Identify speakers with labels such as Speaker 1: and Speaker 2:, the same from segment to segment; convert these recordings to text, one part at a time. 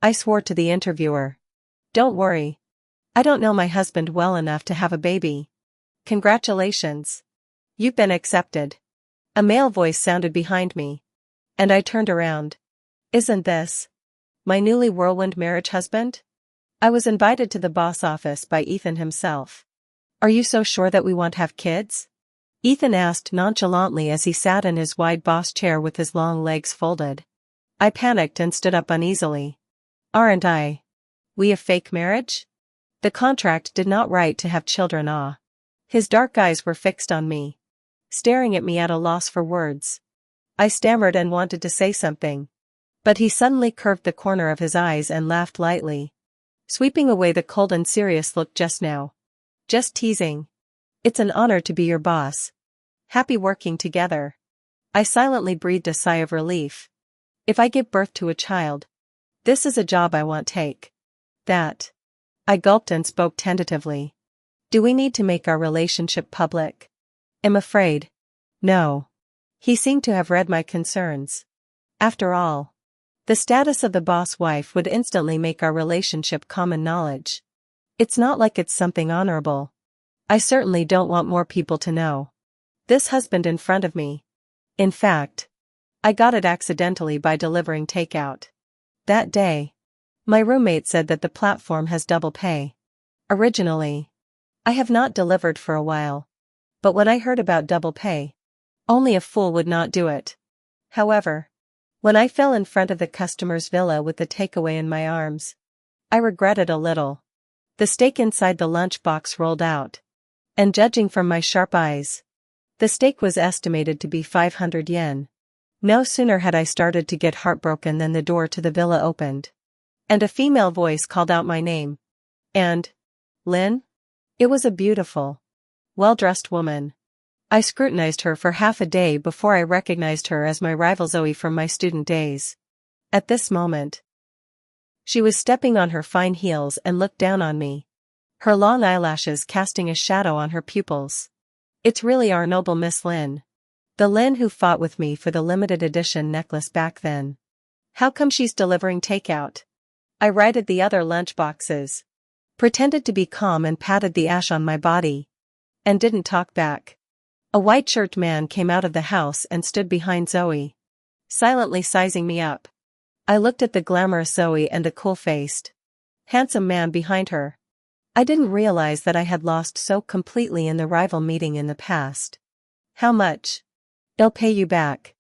Speaker 1: I swore to the interviewer. Don't worry. I don't know my husband well enough to have a baby. Congratulations. You've been accepted. A male voice sounded behind me. And I turned around. Isn't this my newly whirlwind marriage husband? I was invited to the boss office by Ethan himself. Are you so sure that we won't have kids? Ethan asked nonchalantly as he sat in his wide boss chair with his long legs folded. I panicked and stood up uneasily. Aren't we a fake marriage? The contract did not write to have children. His dark eyes were fixed on me, staring at me at a loss for words. I stammered and wanted to say something. But he suddenly curved the corner of his eyes and laughed lightly, sweeping away the cold and serious look just now. Just teasing. It's an honor to be your boss. Happy working together. I silently breathed a sigh of relief. If I give birth to a child, this is a job I won't take. That. I gulped and spoke tentatively. Do we need to make our relationship public? I'm afraid. No. He seemed to have read my concerns. After all, the status of the boss wife would instantly make our relationship common knowledge. It's not like it's something honorable. I certainly don't want more people to know. This husband in front of me. In fact, I got it accidentally by delivering takeout. That day, my roommate said that the platform has double pay. Originally, I have not delivered for a while. But when I heard about double pay, only a fool would not do it. However, when I fell in front of the customer's villa with the takeaway in my arms, I regretted a little. The steak inside the lunchbox rolled out. And judging from my sharp eyes, the steak was estimated to be 500 yen. No sooner had I started to get heartbroken than the door to the villa opened. And a female voice called out my name. And, Lynn? It was a beautiful, well-dressed woman. I scrutinized her for half a day before I recognized her as my rival Zoe from my student days. At this moment, she was stepping on her fine heels and looked down on me, her long eyelashes casting a shadow on her pupils. It's really our noble Miss Lynn. The Lynn who fought with me for the limited edition necklace back then. How come she's delivering takeout? I righted the other lunch boxes, pretended to be calm and patted the ash on my body, and didn't talk back. A white-shirted man came out of the house and stood behind Zoe, silently sizing me up. I looked at the glamorous Zoe and the cool-faced, handsome man behind her. I didn't realize that I had lost so completely in the rival meeting in the past. How much? I'll pay you back.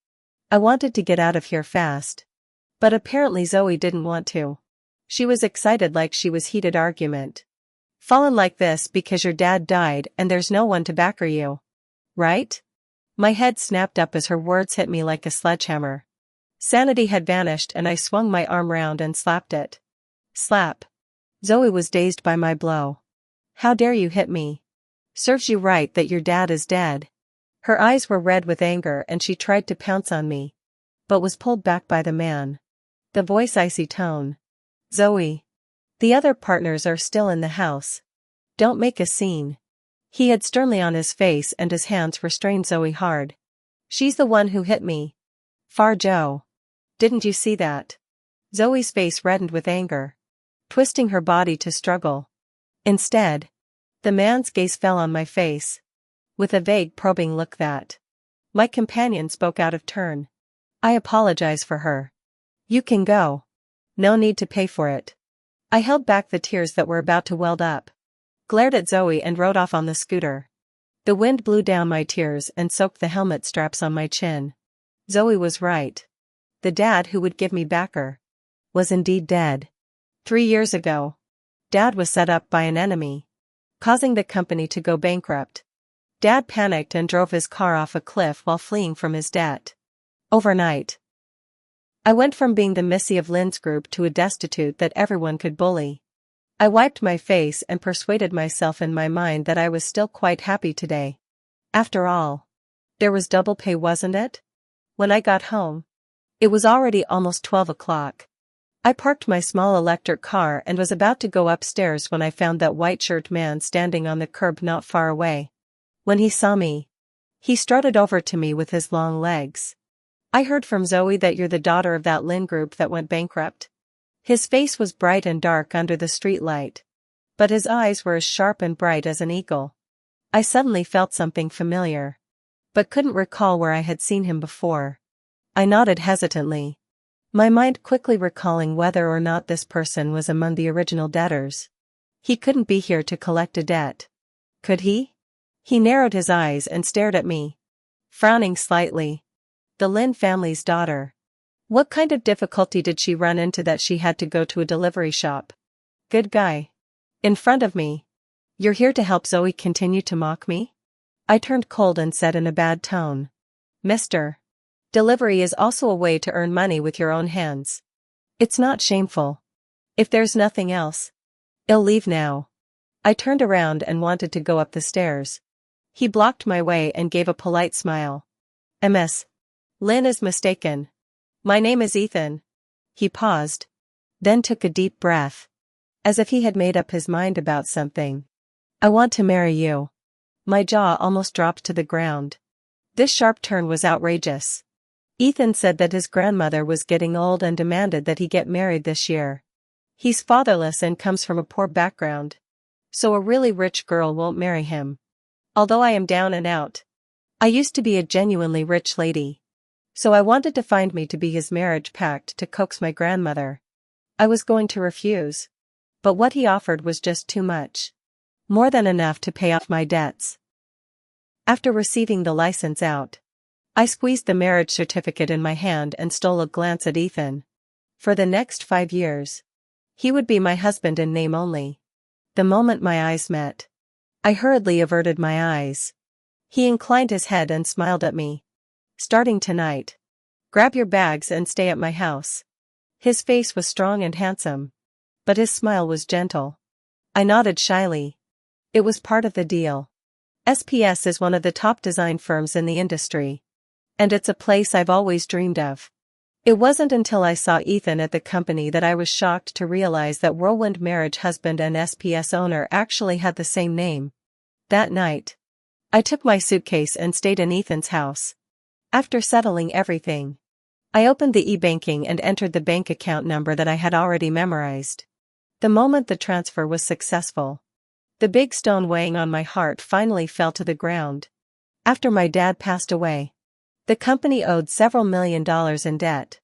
Speaker 1: I wanted to get out of here fast. But apparently Zoe didn't want to. She was excited like she was heated argument. Fallen like this because your dad died and there's no one to backer you. Right? My head snapped up as her words hit me like a sledgehammer. Sanity had vanished and I swung my arm round and slapped it. Slap. Zoe was dazed by my blow. How dare you hit me? Serves you right that your dad is dead. Her eyes were red with anger and she tried to pounce on me, but was pulled back by the man. The voice icy tone. Zoe. The other partners are still in the house. Don't make a scene. He had sternly on his face and his hands restrained Zoe hard. She's the one who hit me. Far Joe. Didn't you see that? Zoe's face reddened with anger, twisting her body to struggle. Instead, the man's gaze fell on my face, with a vague probing look that. My companion spoke out of turn. I apologize for her. You can go. No need to pay for it. I held back the tears that were about to well up, glared at Zoe and rode off on the scooter. The wind blew down my tears and soaked the helmet straps on my chin. Zoe was right. The dad who would give me backer was indeed dead. 3 years ago, Dad was set up by an enemy, causing the company to go bankrupt. Dad panicked and drove his car off a cliff while fleeing from his debt. Overnight, I went from being the Missy of Lynn's group to a destitute that everyone could bully. I wiped my face and persuaded myself in my mind that I was still quite happy today. After all, there was double pay, wasn't it? When I got home, it was already almost 12 o'clock. I parked my small electric car and was about to go upstairs when I found that white-shirted man standing on the curb not far away. When he saw me, he strutted over to me with his long legs. I heard from Zoe that you're the daughter of that Lynn group that went bankrupt. His face was bright and dark under the streetlight, but his eyes were as sharp and bright as an eagle. I suddenly felt something familiar, but couldn't recall where I had seen him before. I nodded hesitantly, my mind quickly recalling whether or not this person was among the original debtors. He couldn't be here to collect a debt. Could he? He narrowed his eyes and stared at me, frowning slightly. The Lin family's daughter. What kind of difficulty did she run into that she had to go to a delivery shop? Good guy. In front of me. You're here to help Zoe continue to mock me? I turned cold and said in a bad tone. Mister. Delivery is also a way to earn money with your own hands. It's not shameful. If there's nothing else, I'll leave now. I turned around and wanted to go up the stairs. He blocked my way and gave a polite smile. Ms. Lin is mistaken. My name is Ethan. He paused, then took a deep breath, as if he had made up his mind about something. I want to marry you. My jaw almost dropped to the ground. This sharp turn was outrageous. Ethan said that his grandmother was getting old and demanded that he get married this year. He's fatherless and comes from a poor background, so a really rich girl won't marry him. Although I am down and out, I used to be a genuinely rich lady, so I wanted to find me to be his marriage pact to coax my grandmother. I was going to refuse, but what he offered was just too much. More than enough to pay off my debts. After receiving the license out, I squeezed the marriage certificate in my hand and stole a glance at Ethan. For the next 5 years, he would be my husband in name only. The moment my eyes met, I hurriedly averted my eyes. He inclined his head and smiled at me. Starting tonight, grab your bags and stay at my house. His face was strong and handsome, but his smile was gentle. I nodded shyly. It was part of the deal. SPS is one of the top design firms in the industry, and it's a place I've always dreamed of. It wasn't until I saw Ethan at the company that I was shocked to realize that Whirlwind Marriage Husband and SPS owner actually had the same name. That night, I took my suitcase and stayed in Ethan's house. After settling everything, I opened the e-banking and entered the bank account number that I had already memorized. The moment the transfer was successful, the big stone weighing on my heart finally fell to the ground. After my dad passed away, the company owed several $1 million in debt,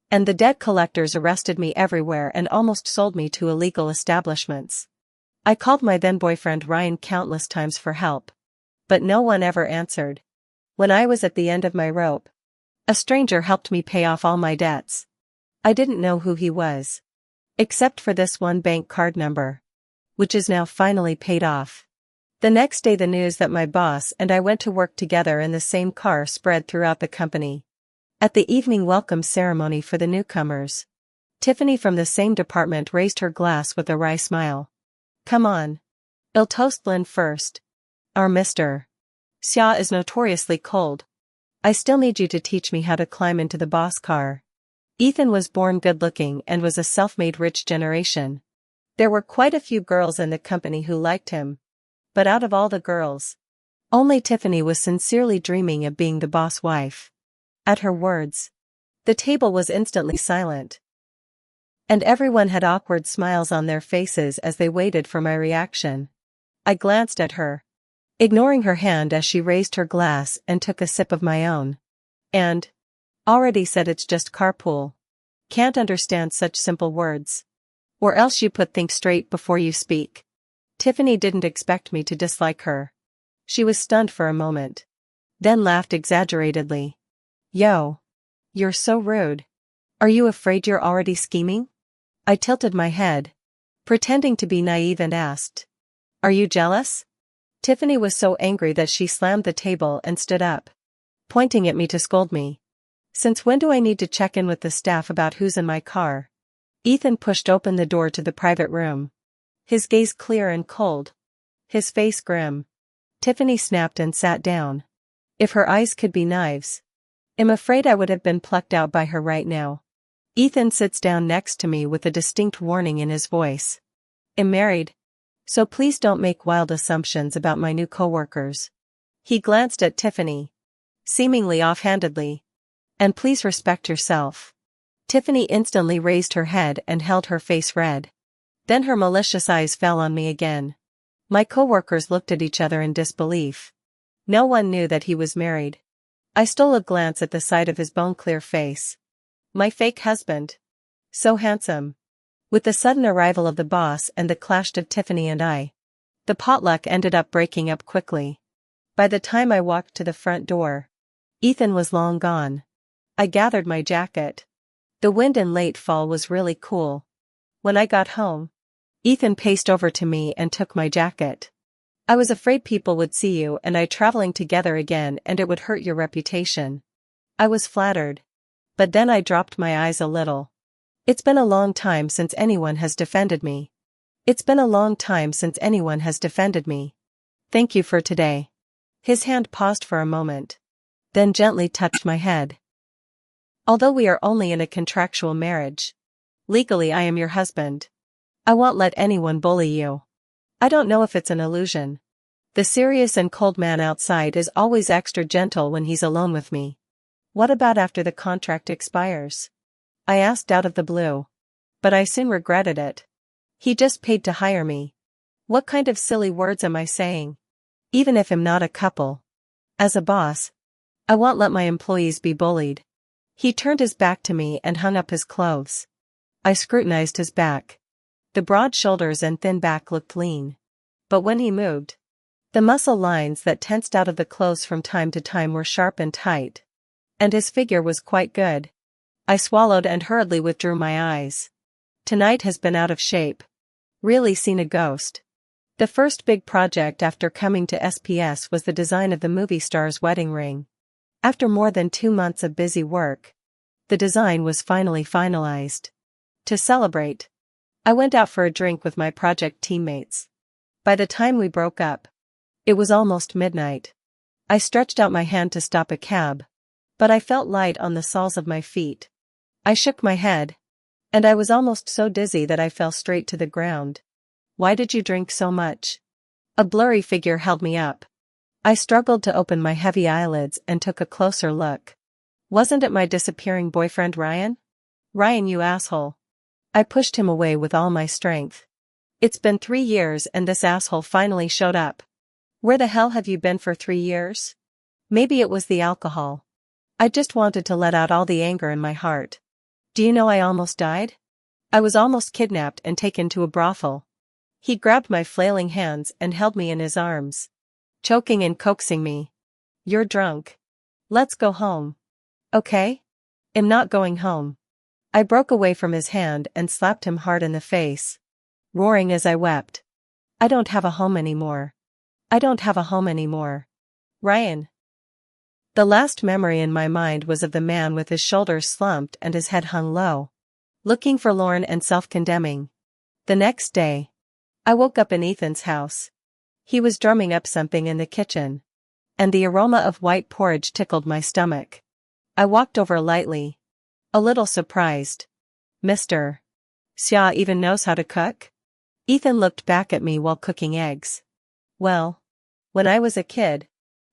Speaker 1: and the debt collectors arrested me everywhere and almost sold me to illegal establishments. I called my then-boyfriend Ryan countless times for help, but no one ever answered. When I was at the end of my rope, a stranger helped me pay off all my debts. I didn't know who he was, except for this one bank card number, which is now finally paid off. The next day the news that my boss and I went to work together in the same car spread throughout the company. At the evening welcome ceremony for the newcomers, Tiffany from the same department raised her glass with a wry smile. Come on. I'll toast Lin first. Our Mr. Xia is notoriously cold. I still need you to teach me how to climb into the boss car. Ethan was born good-looking and was a self-made rich generation. There were quite a few girls in the company who liked him, but out of all the girls, only Tiffany was sincerely dreaming of being the boss wife. At her words, the table was instantly silent, and everyone had awkward smiles on their faces as they waited for my reaction. I glanced at her, ignoring her hand as she raised her glass and took a sip of my own. And already said it's just carpool. Can't understand such simple words. Or else you put think straight before you speak. Tiffany didn't expect me to dislike her. She was stunned for a moment, then laughed exaggeratedly. Yo. You're so rude. Are you afraid you're already scheming? I tilted my head, pretending to be naive and asked. Are you jealous? Tiffany was so angry that she slammed the table and stood up, pointing at me to scold me. Since when do I need to check in with the staff about who's in my car? Ethan pushed open the door to the private room, his gaze clear and cold, his face grim. Tiffany snapped and sat down. If her eyes could be knives, I'm afraid I would have been plucked out by her right now. Ethan sits down next to me with a distinct warning in his voice. I'm married, so please don't make wild assumptions about my new coworkers. He glanced at Tiffany, seemingly offhandedly. And please respect yourself. Tiffany instantly raised her head and held her face red. Then her malicious eyes fell on me again. My coworkers looked at each other in disbelief. No one knew that he was married. I stole a glance at the side of his bone-clear face. My fake husband. So handsome. With the sudden arrival of the boss and the clash of Tiffany and I, the potluck ended up breaking up quickly. By the time I walked to the front door, Ethan was long gone. I gathered my jacket. The wind in late fall was really cool. When I got home, Ethan paced over to me and took my jacket. I was afraid people would see you and I traveling together again and it would hurt your reputation. I was flattered. But then I dropped my eyes a little. It's been a long time since anyone has defended me. It's been a long time since anyone has defended me. Thank you for today. His hand paused for a moment. Then gently touched my head. Although we are only in a contractual marriage, legally I am your husband. I won't let anyone bully you. I don't know if it's an illusion. The serious and cold man outside is always extra gentle when he's alone with me. What about after the contract expires? I asked out of the blue. But I soon regretted it. He just paid to hire me. What kind of silly words am I saying? Even if I'm not a couple. As a boss, I won't let my employees be bullied. He turned his back to me and hung up his clothes. I scrutinized his back. The broad shoulders and thin back looked lean. But when he moved, the muscle lines that tensed out of the clothes from time to time were sharp and tight. And his figure was quite good. I swallowed and hurriedly withdrew my eyes. Tonight has been out of shape. Really seen a ghost. The first big project after coming to SPS was the design of the movie star's wedding ring. After more than 2 months of busy work, the design was finally finalized. To celebrate, I went out for a drink with my project teammates. By the time we broke up, it was almost midnight. I stretched out my hand to stop a cab, but I felt light on the soles of my feet. I shook my head, and I was almost so dizzy that I fell straight to the ground. Why did you drink so much? A blurry figure held me up. I struggled to open my heavy eyelids and took a closer look. Wasn't it my disappearing boyfriend Ryan? Ryan, you asshole. I pushed him away with all my strength. It's been 3 years and this asshole finally showed up. Where the hell have you been for 3 years? Maybe it was the alcohol. I just wanted to let out all the anger in my heart. Do you know I almost died? I was almost kidnapped and taken to a brothel. He grabbed my flailing hands and held me in his arms, choking and coaxing me. You're drunk. Let's go home. Okay? I'm not going home. I broke away from his hand and slapped him hard in the face, roaring as I wept. I don't have a home anymore. I don't have a home anymore. Ryan. The last memory in my mind was of the man with his shoulders slumped and his head hung low, looking forlorn and self-condemning. The next day, I woke up in Ethan's house. He was drumming up something in the kitchen, and the aroma of white porridge tickled my stomach. I walked over lightly, a little surprised. Mr. Xia even knows how to cook? Ethan looked back at me while cooking eggs. Well, when I was a kid,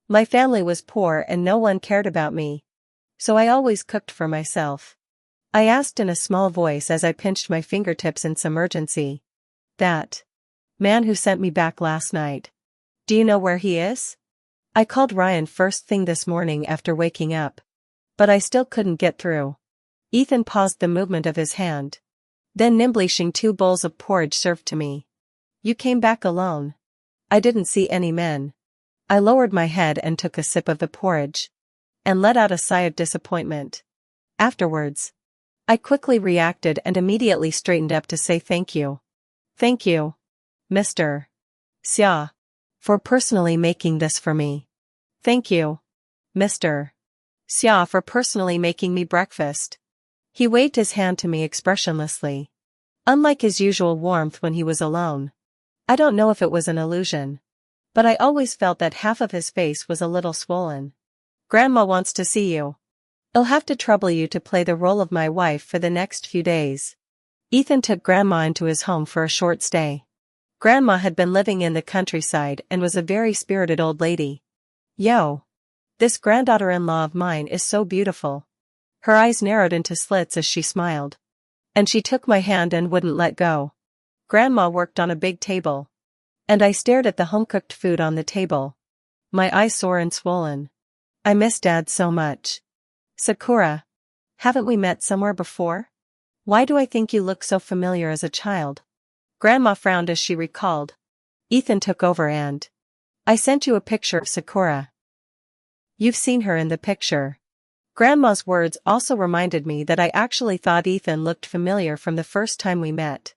Speaker 1: my family was poor and no one cared about me, so I always cooked for myself. I asked in a small voice as I pinched my fingertips in some urgency. That man who sent me back last night. Do you know where he is? I called Ryan first thing this morning after waking up, but I still couldn't get through. Ethan paused the movement of his hand, then nimbly shing 2 bowls of porridge served to me. You came back alone. I didn't see any men. I lowered my head and took a sip of the porridge, and let out a sigh of disappointment. Afterwards, I quickly reacted and immediately straightened up to say thank you. Thank you, Mr. Xia, for personally making this for me. Thank you, Mr. Xia, for personally making me breakfast. He waved his hand to me expressionlessly, unlike his usual warmth when he was alone. I don't know if it was an illusion, but I always felt that half of his face was a little swollen. Grandma wants to see you. I'll have to trouble you to play the role of my wife for the next few days. Ethan took Grandma into his home for a short stay. Grandma had been living in the countryside and was a very spirited old lady. Yo! This granddaughter-in-law of mine is so beautiful. Her eyes narrowed into slits as she smiled. And she took my hand and wouldn't let go. Grandma worked on a big table. And I stared at the home-cooked food on the table. My eyes sore and swollen. I miss Dad so much. Sakura. Haven't we met somewhere before? Why do I think you look so familiar as a child? Grandma frowned as she recalled. Ethan took over and. I sent you a picture of Sakura. You've seen her in the picture. Grandma's words also reminded me that I actually thought Ethan looked familiar from the first time we met.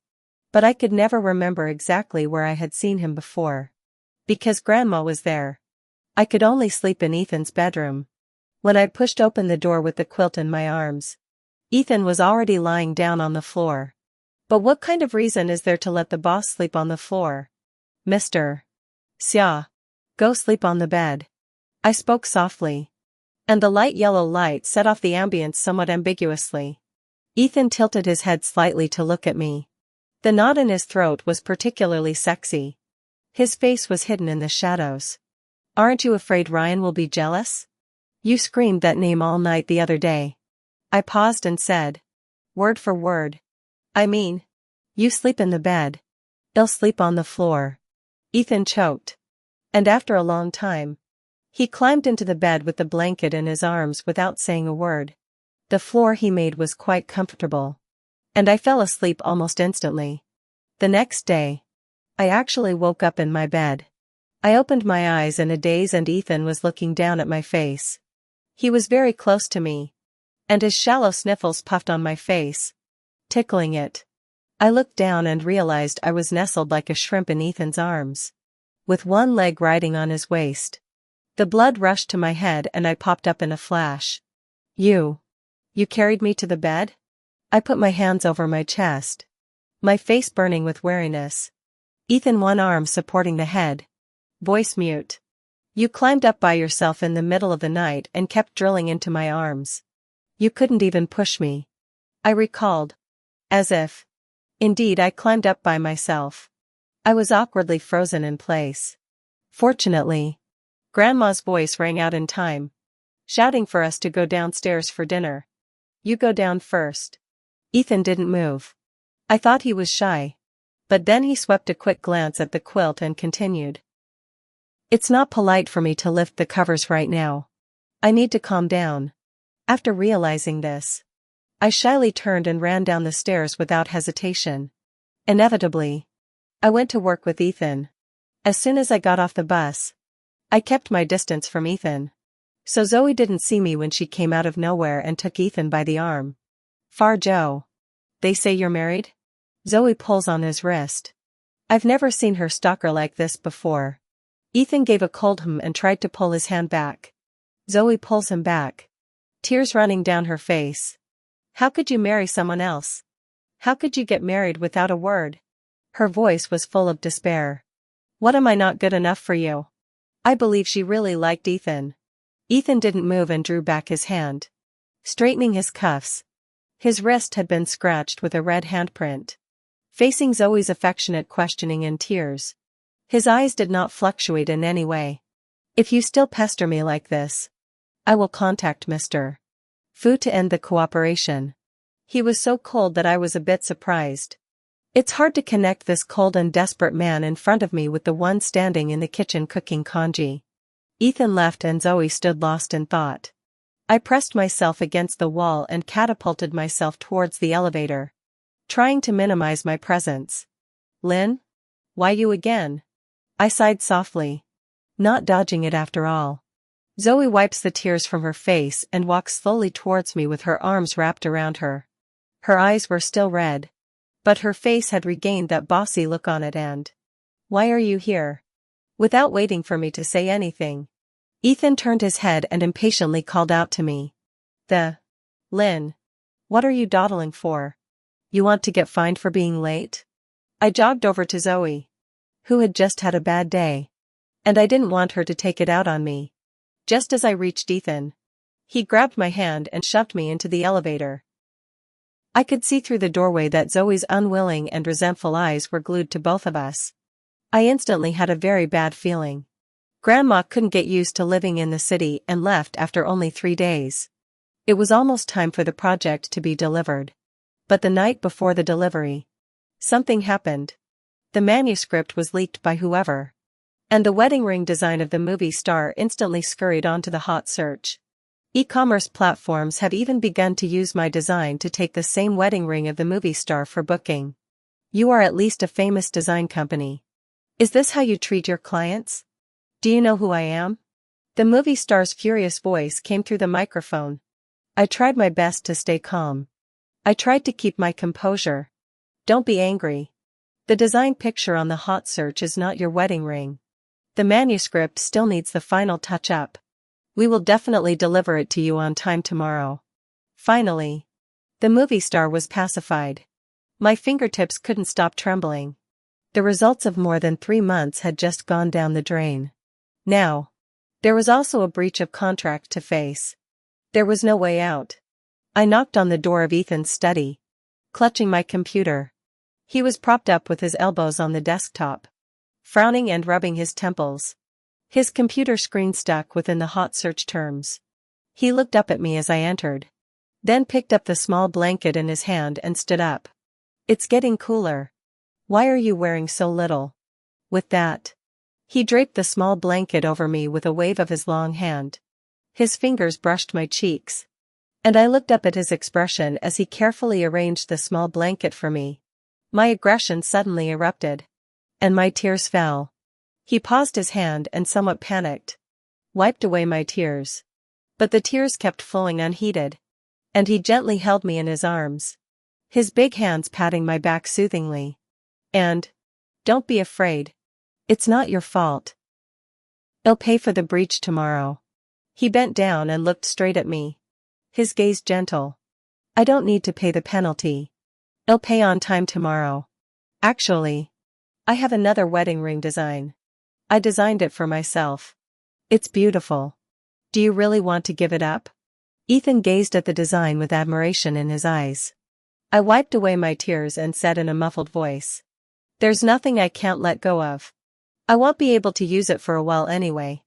Speaker 1: But I could never remember exactly where I had seen him before. Because Grandma was there. I could only sleep in Ethan's bedroom. When I pushed open the door with the quilt in my arms, Ethan was already lying down on the floor. But what kind of reason is there to let the boss sleep on the floor? Mr. Xia. Go sleep on the bed. I spoke softly. And the light yellow light set off the ambience somewhat ambiguously. Ethan tilted his head slightly to look at me. The knot in his throat was particularly sexy. His face was hidden in the shadows. Aren't you afraid Ryan will be jealous? You screamed that name all night the other day. I paused and said. Word for word. I mean. You sleep in the bed. He'll sleep on the floor. Ethan choked. And after a long time, he climbed into the bed with the blanket in his arms without saying a word. The floor he made was quite comfortable. And I fell asleep almost instantly. The next day, I actually woke up in my bed. I opened my eyes in a daze and Ethan was looking down at my face. He was very close to me. And his shallow sniffles puffed on my face, tickling it. I looked down and realized I was nestled like a shrimp in Ethan's arms, with one leg riding on his waist. The blood rushed to my head and I popped up in a flash. You carried me to the bed? I put my hands over my chest, my face burning with weariness. Ethan, one arm supporting the head. Voice mute. You climbed up by yourself in the middle of the night and kept drilling into my arms. You couldn't even push me. I recalled. As if. Indeed, I climbed up by myself. I was awkwardly frozen in place. Fortunately, Grandma's voice rang out in time, shouting for us to go downstairs for dinner. You go down first. Ethan didn't move. I thought he was shy. But then he swept a quick glance at the quilt and continued. It's not polite for me to lift the covers right now. I need to calm down. After realizing this, I shyly turned and ran down the stairs without hesitation. Inevitably, I went to work with Ethan. As soon as I got off the bus, I kept my distance from Ethan. So Zoe didn't see me when she came out of nowhere and took Ethan by the arm. Far Joe. They say you're married? Zoe pulls on his wrist. I've never seen her stalker like this before. Ethan gave a cold hum and tried to pull his hand back. Zoe pulls him back. Tears running down her face. How could you marry someone else? How could you get married without a word? Her voice was full of despair. What, am I not good enough for you? I believe she really liked Ethan. Ethan didn't move and drew back his hand, straightening his cuffs. His wrist had been scratched with a red handprint. Facing Zoe's affectionate questioning and tears, his eyes did not fluctuate in any way. If you still pester me like this, I will contact Mr. Fu to end the cooperation. He was so cold that I was a bit surprised. It's hard to connect this cold and desperate man in front of me with the one standing in the kitchen cooking congee. Ethan left and Zoe stood lost in thought. I pressed myself against the wall and catapulted myself towards the elevator, trying to minimize my presence. Lynn? Why you again? I sighed softly. Not dodging it after all. Zoe wipes the tears from her face and walks slowly towards me with her arms wrapped around her. Her eyes were still red, but her face had regained that bossy look on it and. Why are you here? Without waiting for me to say anything, Ethan turned his head and impatiently called out to me. Lynn. What are you dawdling for? You want to get fined for being late? I jogged over to Zoe, who had just had a bad day. And I didn't want her to take it out on me. Just as I reached Ethan, he grabbed my hand and shoved me into the elevator. I could see through the doorway that Zoe's unwilling and resentful eyes were glued to both of us. I instantly had a very bad feeling. Grandma couldn't get used to living in the city and left after only 3 days. It was almost time for the project to be delivered. But the night before the delivery, something happened. The manuscript was leaked by whoever. And the wedding ring design of the movie star instantly scurried onto the hot search. E-commerce platforms have even begun to use my design to take the same wedding ring of the movie star for booking. You are at least a famous design company. Is this how you treat your clients? Do you know who I am? The movie star's furious voice came through the microphone. I tried my best to stay calm. I tried to keep my composure. Don't be angry. The design picture on the hot search is not your wedding ring. The manuscript still needs the final touch-up. We will definitely deliver it to you on time tomorrow. Finally, the movie star was pacified. My fingertips couldn't stop trembling. The results of more than 3 months had just gone down the drain. Now, there was also a breach of contract to face. There was no way out. I knocked on the door of Ethan's study, clutching my computer. He was propped up with his elbows on the desktop, frowning and rubbing his temples. His computer screen stuck within the hot search terms. He looked up at me as I entered, then picked up the small blanket in his hand and stood up. It's getting cooler. Why are you wearing so little? With that, he draped the small blanket over me with a wave of his long hand. His fingers brushed my cheeks, and I looked up at his expression as he carefully arranged the small blanket for me. My aggression suddenly erupted, and my tears fell. He paused his hand and, somewhat panicked, wiped away my tears. But the tears kept flowing unheeded, and he gently held me in his arms, his big hands patting my back soothingly. And, don't be afraid. It's not your fault. I'll pay for the breach tomorrow. He bent down and looked straight at me, his gaze gentle. I don't need to pay the penalty. I'll pay on time tomorrow. Actually, I have another wedding ring design. I designed it for myself. It's beautiful. Do you really want to give it up? Ethan gazed at the design with admiration in his eyes. I wiped away my tears and said in a muffled voice, "There's nothing I can't let go of. I won't be able to use it for a while anyway."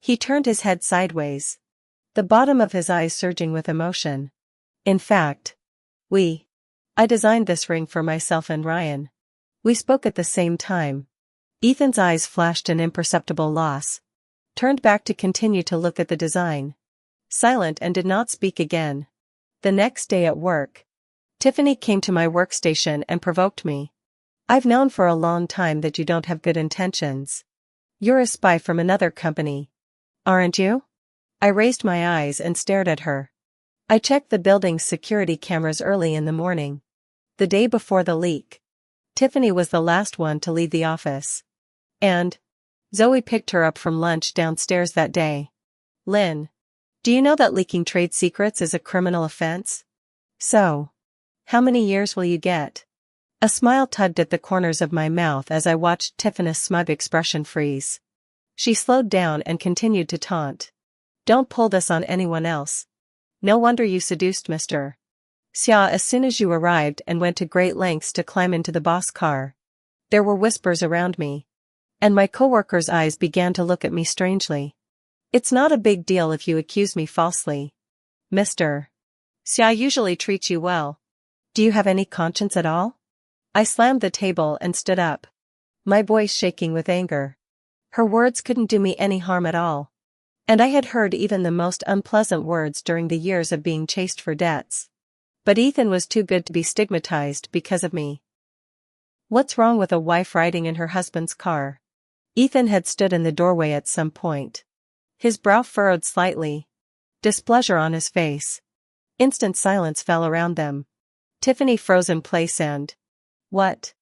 Speaker 1: He turned his head sideways, the bottom of his eyes surging with emotion. In fact, I designed this ring for myself and Ryan. We spoke at the same time. Ethan's eyes flashed an imperceptible loss, turned back to continue to look at the design, silent, and did not speak again. The next day at work, Tiffany came to my workstation and provoked me. "I've known for a long time that you don't have good intentions. You're a spy from another company, aren't you?" I raised my eyes and stared at her. I checked the building's security cameras early in the morning. The day before the leak, Tiffany was the last one to leave the office. And Zoe picked her up from lunch downstairs that day. "Lynn, do you know that leaking trade secrets is a criminal offense? So, how many years will you get?" A smile tugged at the corners of my mouth as I watched Tiffany's smug expression freeze. She slowed down and continued to taunt. "Don't pull this on anyone else. No wonder you seduced Mr. Xia as soon as you arrived and went to great lengths to climb into the boss car." There were whispers around me, and my coworkers' eyes began to look at me strangely. "It's not a big deal if you accuse me falsely. Mr. Xia usually treats you well. Do you have any conscience at all?" I slammed the table and stood up, my voice shaking with anger. Her words couldn't do me any harm at all. And I had heard even the most unpleasant words during the years of being chased for debts. But Ethan was too good to be stigmatized because of me. What's wrong with a wife riding in her husband's car? Ethan had stood in the doorway at some point, his brow furrowed slightly, displeasure on his face. Instant silence fell around them. Tiffany froze in place and, What?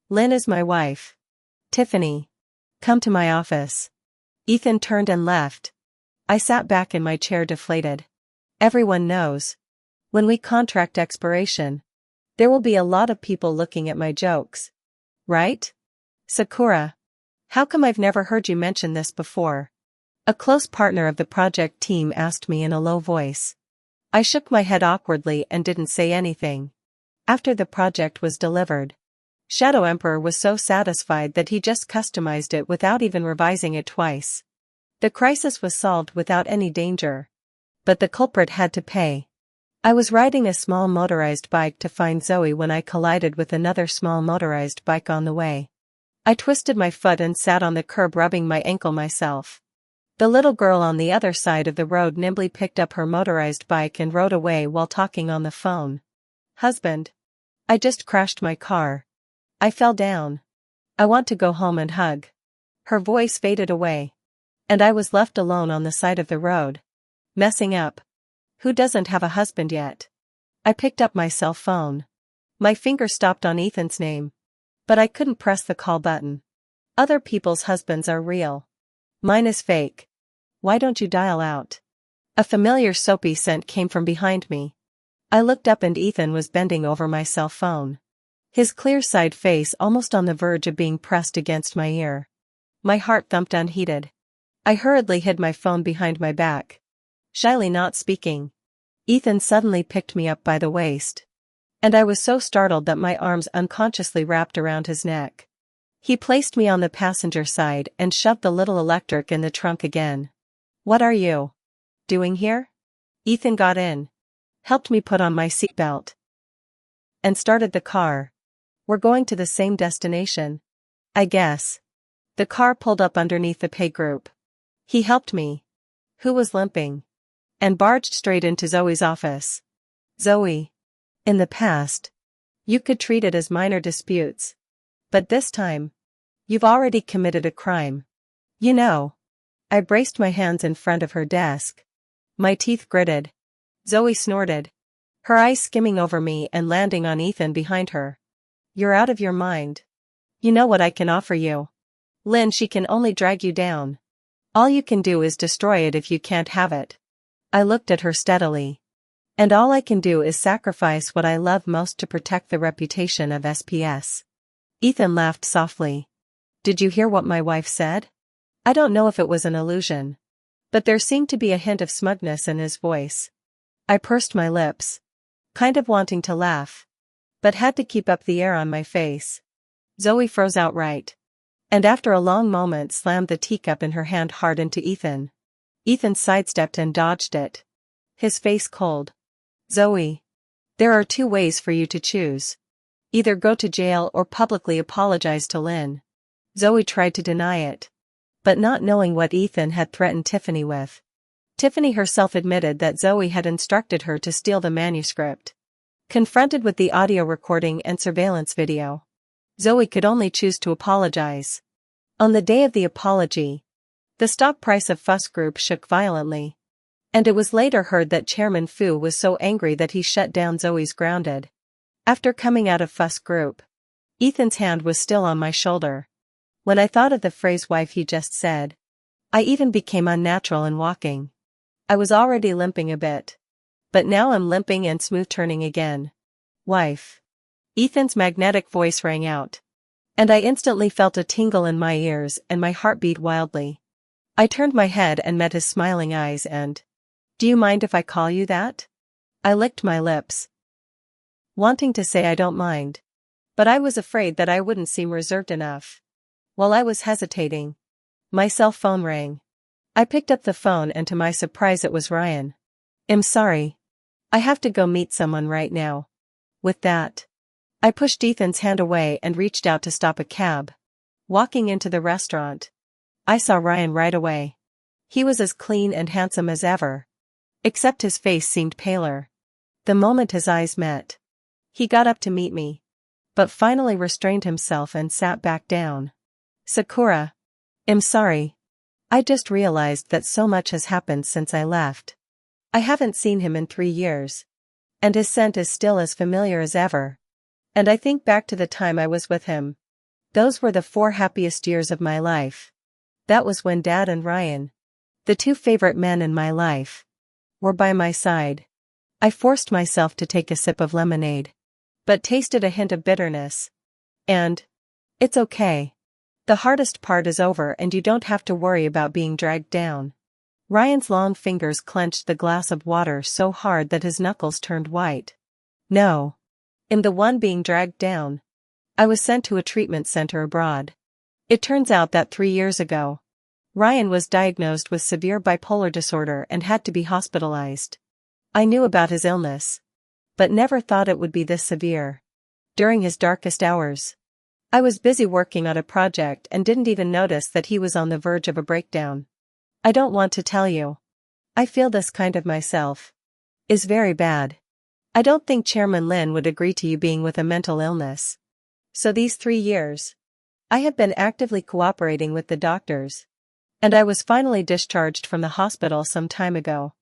Speaker 1: Lynn is my wife. Tiffany, come to my office." Ethan turned and left. I sat back in my chair deflated. Everyone knows, when we contract expiration, there will be a lot of people looking at my jokes. Right? Sakura, how come I've never heard you mention this before? A close partner of the project team asked me in a low voice. I shook my head awkwardly and didn't say anything. After the project was delivered, Shadow Emperor was so satisfied that he just customized it without even revising it twice. The crisis was solved without any danger. But the culprit had to pay. I was riding a small motorized bike to find Zoe when I collided with another small motorized bike on the way. I twisted my foot and sat on the curb rubbing my ankle myself. The little girl on the other side of the road nimbly picked up her motorized bike and rode away while talking on the phone. Husband. I just crashed my car. I fell down. I want to go home and hug. Her voice faded away. And I was left alone on the side of the road. Messing up. Who doesn't have a husband yet? I picked up my cell phone. My finger stopped on Ethan's name. But I couldn't press the call button. Other people's husbands are real. Mine is fake. Why don't you dial out? A familiar soapy scent came from behind me. I looked up and Ethan was bending over my cell phone. His clear-side face almost on the verge of being pressed against my ear. My heart thumped unheeded. I hurriedly hid my phone behind my back. Shyly not speaking. Ethan suddenly picked me up by the waist. And I was so startled that my arms unconsciously wrapped around his neck. He placed me on the passenger side and shoved the little electric in the trunk again. What are you doing here? Ethan got in. Helped me put on my seatbelt. And started the car. We're going to the same destination. I guess. The car pulled up underneath the pay group. He helped me. Who was limping? And barged straight into Zoe's office. Zoe. In the past. You could treat it as minor disputes. But this time. You've already committed a crime. You know. I braced my hands in front of her desk. My teeth gritted. Zoe snorted. Her eyes skimming over me and landing on Ethan behind her. You're out of your mind. You know what I can offer you. Lynn, she can only drag you down. All you can do is destroy it if you can't have it. I looked at her steadily. And all I can do is sacrifice what I love most to protect the reputation of SPS. Ethan laughed softly. Did you hear what my wife said? I don't know if it was an illusion. But there seemed to be a hint of smugness in his voice. I pursed my lips. Kind of wanting to laugh. But had to keep up the air on my face. Zoe froze outright. And after a long moment slammed the teacup in her hand hard into Ethan. Ethan sidestepped and dodged it. His face cold. Zoe. There are two ways for you to choose. Either go to jail or publicly apologize to Lynn. Zoe tried to deny it. But not knowing what Ethan had threatened Tiffany with. Tiffany herself admitted that Zoe had instructed her to steal the manuscript. Confronted with the audio recording and surveillance video. Zoe could only choose to apologize. On the day of the apology, the stock price of Fuss Group shook violently. And it was later heard that Chairman Fu was so angry that he shut down Zoe's Grounded. After coming out of Fuss Group, Ethan's hand was still on my shoulder. When I thought of the phrase wife he just said, I even became unnatural in walking. I was already limping a bit. But now I'm limping and smooth turning again. Wife. Ethan's magnetic voice rang out. And I instantly felt a tingle in my ears and my heart beat wildly. I turned my head and met his smiling eyes and, do you mind if I call you that? I licked my lips. Wanting to say I don't mind. But I was afraid that I wouldn't seem reserved enough. While I was hesitating, my cell phone rang. I picked up the phone and to my surprise it was Ryan. I'm sorry. I have to go meet someone right now. With that, I pushed Ethan's hand away and reached out to stop a cab. Walking into the restaurant, I saw Ryan right away. He was as clean and handsome as ever. Except his face seemed paler. The moment his eyes met, he got up to meet me. But finally restrained himself and sat back down. Sakura. I'm sorry. I just realized that so much has happened since I left. I haven't seen him in 3 years. And his scent is still as familiar as ever. And I think back to the time I was with him. Those were the 4 happiest years of my life. That was when Dad and Ryan, the 2 favorite men in my life, were by my side. I forced myself to take a sip of lemonade. But tasted a hint of bitterness. And, it's okay. The hardest part is over and you don't have to worry about being dragged down. Ryan's long fingers clenched the glass of water so hard that his knuckles turned white. No. I'm the one being dragged down. I was sent to a treatment center abroad. It turns out that 3 years ago, Ryan was diagnosed with severe bipolar disorder and had to be hospitalized. I knew about his illness, but never thought it would be this severe. During his darkest hours, I was busy working on a project and didn't even notice that he was on the verge of a breakdown. I don't want to tell you. I feel this kind of myself is very bad. I don't think Chairman Lin would agree to you being with a mental illness. So these 3 years, I have been actively cooperating with the doctors. And I was finally discharged from the hospital some time ago.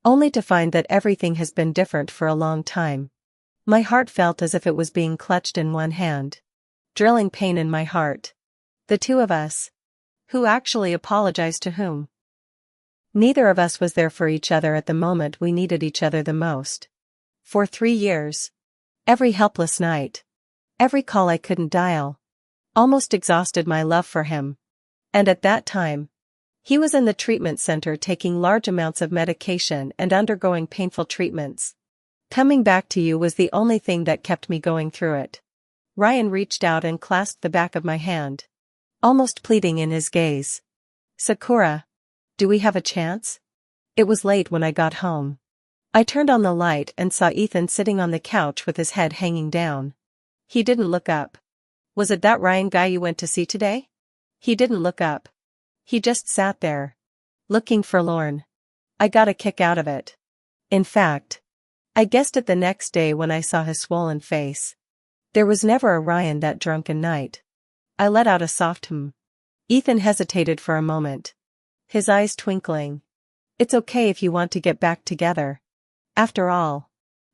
Speaker 1: Only to find that everything has been different for a long time. My heart felt as if it was being clutched in one hand. Drilling pain in my heart. The two of us. Who actually apologized to whom? Neither of us was there for each other at the moment we needed each other the most. For 3 years. Every helpless night. Every call I couldn't dial. Almost exhausted my love for him. And at that time, he was in the treatment center taking large amounts of medication and undergoing painful treatments. Coming back to you was the only thing that kept me going through it. Ryan reached out and clasped the back of my hand. Almost pleading in his gaze. Sakura, do we have a chance? It was late when I got home. I turned on the light and saw Ethan sitting on the couch with his head hanging down. He didn't look up. Was it that Ryan guy you went to see today? He didn't look up. He just sat there. Looking forlorn. I got a kick out of it. In fact, I guessed it the next day when I saw his swollen face. There was never a Ryan that drunken night. I let out a soft Ethan hesitated for a moment. His eyes twinkling. It's okay if you want to get back together. After all,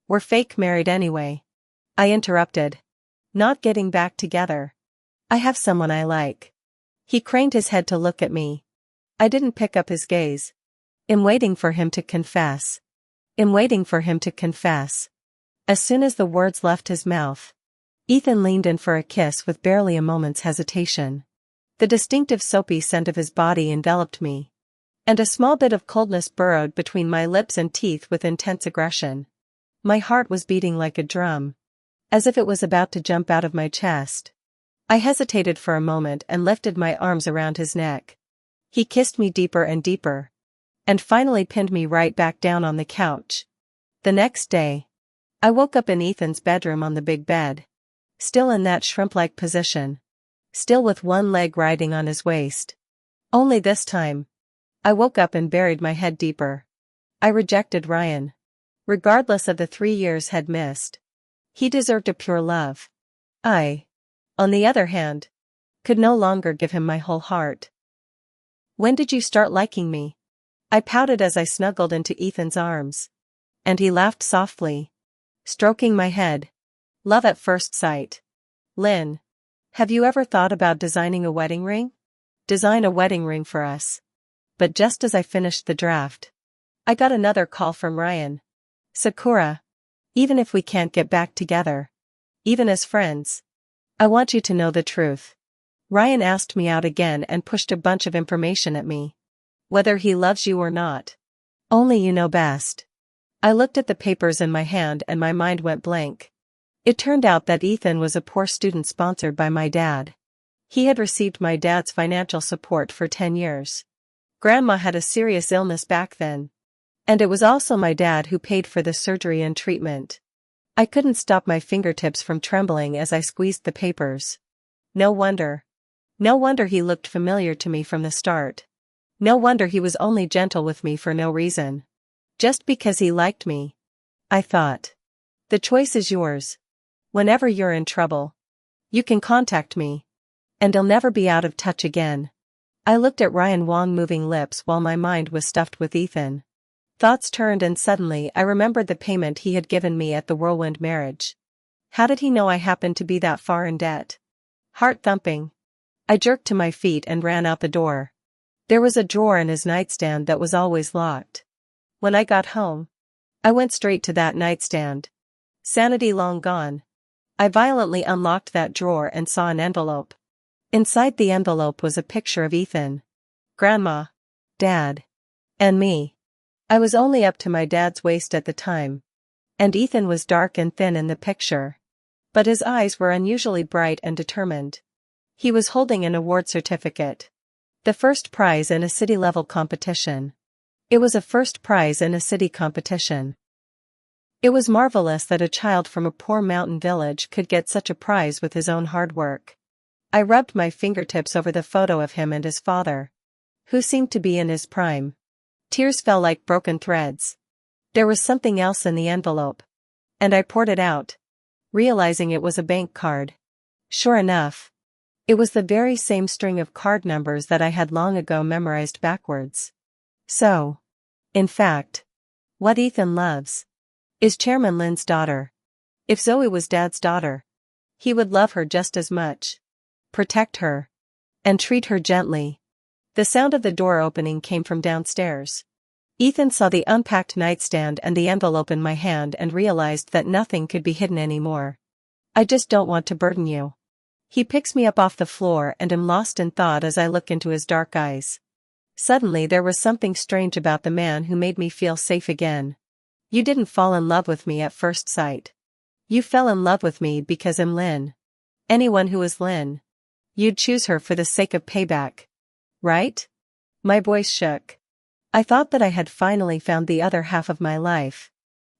Speaker 1: we're fake married anyway. I interrupted. Not getting back together. I have someone I like. He craned his head to look at me. I didn't pick up his gaze. I'm waiting for him to confess. I'm waiting for him to confess. As soon as the words left his mouth, Ethan leaned in for a kiss with barely a moment's hesitation. The distinctive soapy scent of his body enveloped me. And a small bit of coldness burrowed between my lips and teeth with intense aggression. My heart was beating like a drum. As if it was about to jump out of my chest. I hesitated for a moment and lifted my arms around his neck. He kissed me deeper and deeper. And finally pinned me right back down on the couch. The next day, I woke up in Ethan's bedroom on the big bed. Still in that shrimp-like position. Still with one leg riding on his waist. Only this time, I woke up and buried my head deeper. I rejected Ryan. Regardless of the 3 years had missed. He deserved a pure love. I, on the other hand, could no longer give him my whole heart. When did you start liking me? I pouted as I snuggled into Ethan's arms. And he laughed softly. Stroking my head. Love at first sight. Lynn, have you ever thought about designing a wedding ring? Design a wedding ring for us. But just as I finished the draft, I got another call from Ryan. Sakura, even if we can't get back together, even as friends, I want you to know the truth. Ryan asked me out again and pushed a bunch of information at me. Whether he loves you or not. Only you know best. I looked at the papers in my hand and my mind went blank. It turned out that Ethan was a poor student sponsored by my dad. He had received my dad's financial support for 10 years. Grandma had a serious illness back then. And it was also my dad who paid for the surgery and treatment. I couldn't stop my fingertips from trembling as I squeezed the papers. No wonder. No wonder he looked familiar to me from the start. No wonder he was only gentle with me for no reason. Just because he liked me. I thought. The choice is yours. Whenever you're in trouble, you can contact me. And I'll never be out of touch again. I looked at Ryan Wong moving lips while my mind was stuffed with Ethan. Thoughts turned and suddenly I remembered the payment he had given me at the whirlwind marriage. How did he know I happened to be that far in debt? Heart thumping. I jerked to my feet and ran out the door. There was a drawer in his nightstand that was always locked. When I got home, I went straight to that nightstand. Sanity long gone. I violently unlocked that drawer and saw an envelope. Inside the envelope was a picture of Ethan, Grandma, Dad, and me. I was only up to my dad's waist at the time. And Ethan was dark and thin in the picture. But his eyes were unusually bright and determined. He was holding an award certificate. The first prize in a city-level competition. It was a first prize in a city competition. It was marvelous that a child from a poor mountain village could get such a prize with his own hard work. I rubbed my fingertips over the photo of him and his father, who seemed to be in his prime. Tears fell like broken threads. There was something else in the envelope, and I poured it out, realizing it was a bank card. Sure enough, it was the very same string of card numbers that I had long ago memorized backwards. So, in fact, what Ethan loves is Chairman Lynn's daughter. If Zoe was Dad's daughter, he would love her just as much, protect her, and treat her gently. The sound of the door opening came from downstairs. Ethan saw the unpacked nightstand and the envelope in my hand and realized that nothing could be hidden anymore. I just don't want to burden you. He picks me up off the floor and am lost in thought as I look into his dark eyes. Suddenly there was something strange about the man who made me feel safe again. You didn't fall in love with me at first sight. You fell in love with me because I'm Lynn. Anyone who is Lynn, you'd choose her for the sake of payback. Right? My voice shook. I thought that I had finally found the other half of my life.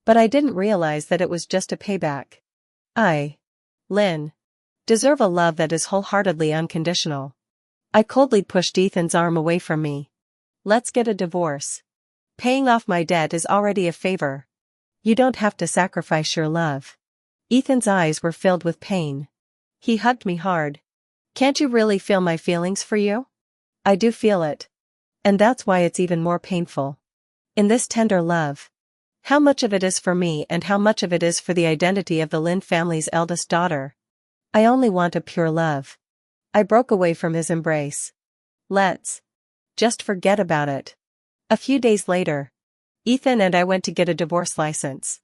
Speaker 1: But I didn't realize that it was just a payback. I, Lynn, deserve a love that is wholeheartedly unconditional. I coldly pushed Ethan's arm away from me. Let's get a divorce. Paying off my debt is already a favor. You don't have to sacrifice your love. Ethan's eyes were filled with pain. He hugged me hard. Can't you really feel my feelings for you? I do feel it. And that's why it's even more painful. In this tender love, how much of it is for me and how much of it is for the identity of the Lynn family's eldest daughter? I only want a pure love. I broke away from his embrace. Let's just forget about it. A few days later, Ethan and I went to get a divorce license.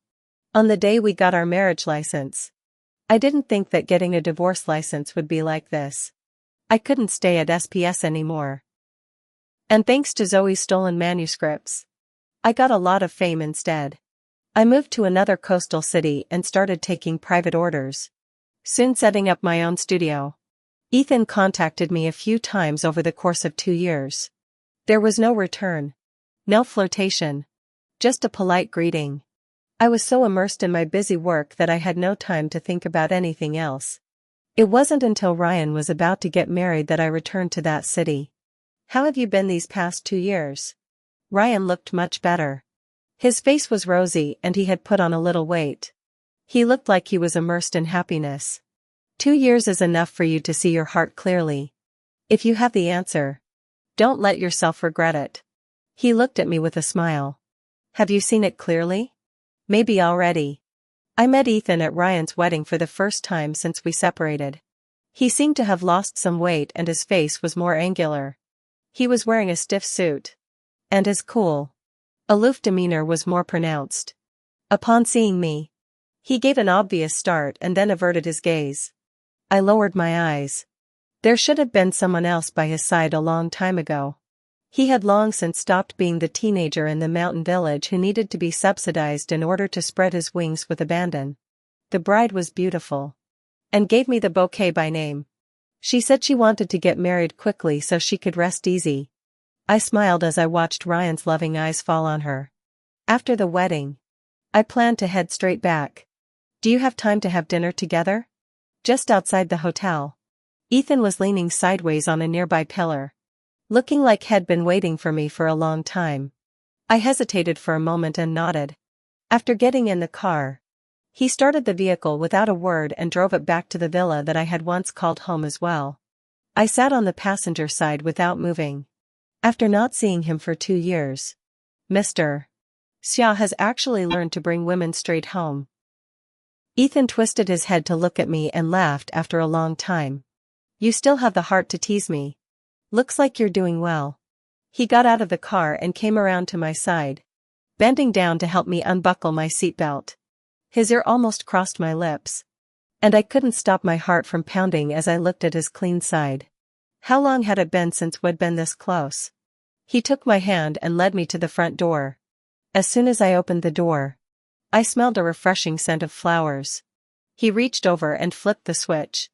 Speaker 1: On the day we got our marriage license, I didn't think that getting a divorce license would be like this. I couldn't stay at SPS anymore. And thanks to Zoe's stolen manuscripts, I got a lot of fame instead. I moved to another coastal city and started taking private orders, soon setting up my own studio. Ethan contacted me a few times over the course of 2 years. There was no return. No flirtation. Just a polite greeting. I was so immersed in my busy work that I had no time to think about anything else. It wasn't until Ryan was about to get married that I returned to that city. How have you been these past 2 years? Ryan looked much better. His face was rosy and he had put on a little weight. He looked like he was immersed in happiness. 2 years is enough for you to see your heart clearly. If you have the answer, don't let yourself regret it. He looked at me with a smile. Have you seen it clearly? Maybe already. I met Ethan at Ryan's wedding for the first time since we separated. He seemed to have lost some weight and his face was more angular. He was wearing a stiff suit. And his cool, aloof demeanor was more pronounced. Upon seeing me, he gave an obvious start and then averted his gaze. I lowered my eyes. There should have been someone else by his side a long time ago. He had long since stopped being the teenager in the mountain village who needed to be subsidized in order to spread his wings with abandon. The bride was beautiful, and gave me the bouquet by name. She said she wanted to get married quickly so she could rest easy. I smiled as I watched Ryan's loving eyes fall on her. After the wedding, I planned to head straight back. Do you have time to have dinner together? Just outside the hotel. Ethan was leaning sideways on a nearby pillar, looking like he'd been waiting for me for a long time. I hesitated for a moment and nodded. After getting in the car, he started the vehicle without a word and drove it back to the villa that I had once called home as well. I sat on the passenger side without moving. After not seeing him for 2 years, Mr. Xia has actually learned to bring women straight home. Ethan twisted his head to look at me and laughed after a long time. You still have the heart to tease me. Looks like you're doing well. He got out of the car and came around to my side, bending down to help me unbuckle my seatbelt. His ear almost crossed my lips, and I couldn't stop my heart from pounding as I looked at his clean side. How long had it been since we'd been this close? He took my hand and led me to the front door. As soon as I opened the door, I smelled a refreshing scent of flowers. He reached over and flipped the switch,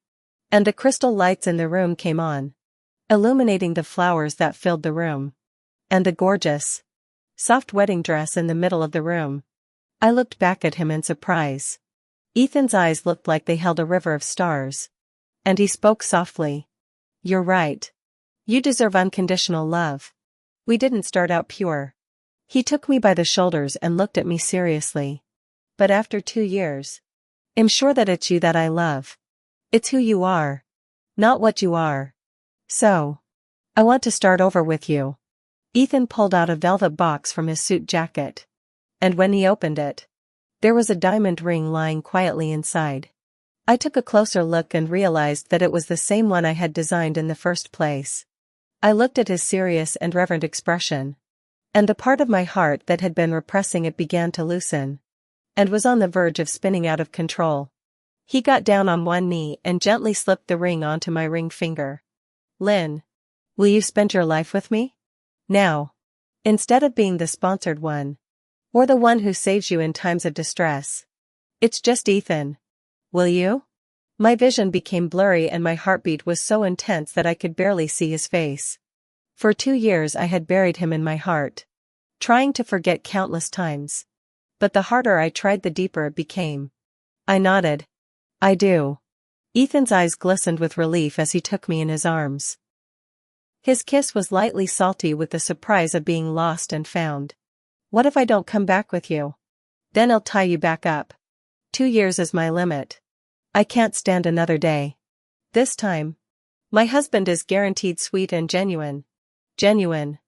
Speaker 1: and the crystal lights in the room came on. illuminating the flowers that filled the room. And the gorgeous, soft wedding dress in the middle of the room. I looked back at him in surprise. Ethan's eyes looked like they held a river of stars. And he spoke softly. "You're right. You deserve unconditional love. We didn't start out pure." He took me by the shoulders and looked at me seriously. "But after 2 years, I'm sure that it's you that I love. It's who you are, not what you are. So, I want to start over with you." Ethan pulled out a velvet box from his suit jacket. And when he opened it, there was a diamond ring lying quietly inside. I took a closer look and realized that it was the same one I had designed in the first place. I looked at his serious and reverent expression. And the part of my heart that had been repressing it began to loosen. And was on the verge of spinning out of control. He got down on one knee and gently slipped the ring onto my ring finger. "Lynn, will you spend your life with me? Now. Instead of being the sponsored one. Or the one who saves you in times of distress. It's just Ethan. Will you?" My vision became blurry and my heartbeat was so intense that I could barely see his face. For 2 years I had buried him in my heart. Trying to forget countless times. But the harder I tried, the deeper it became. I nodded. "I do." Ethan's eyes glistened with relief as he took me in his arms. His kiss was lightly salty with the surprise of being lost and found. "What if I don't come back with you? Then I'll tie you back up. 2 years is my limit. I can't stand another day. This time, my husband is guaranteed sweet and genuine. Genuine."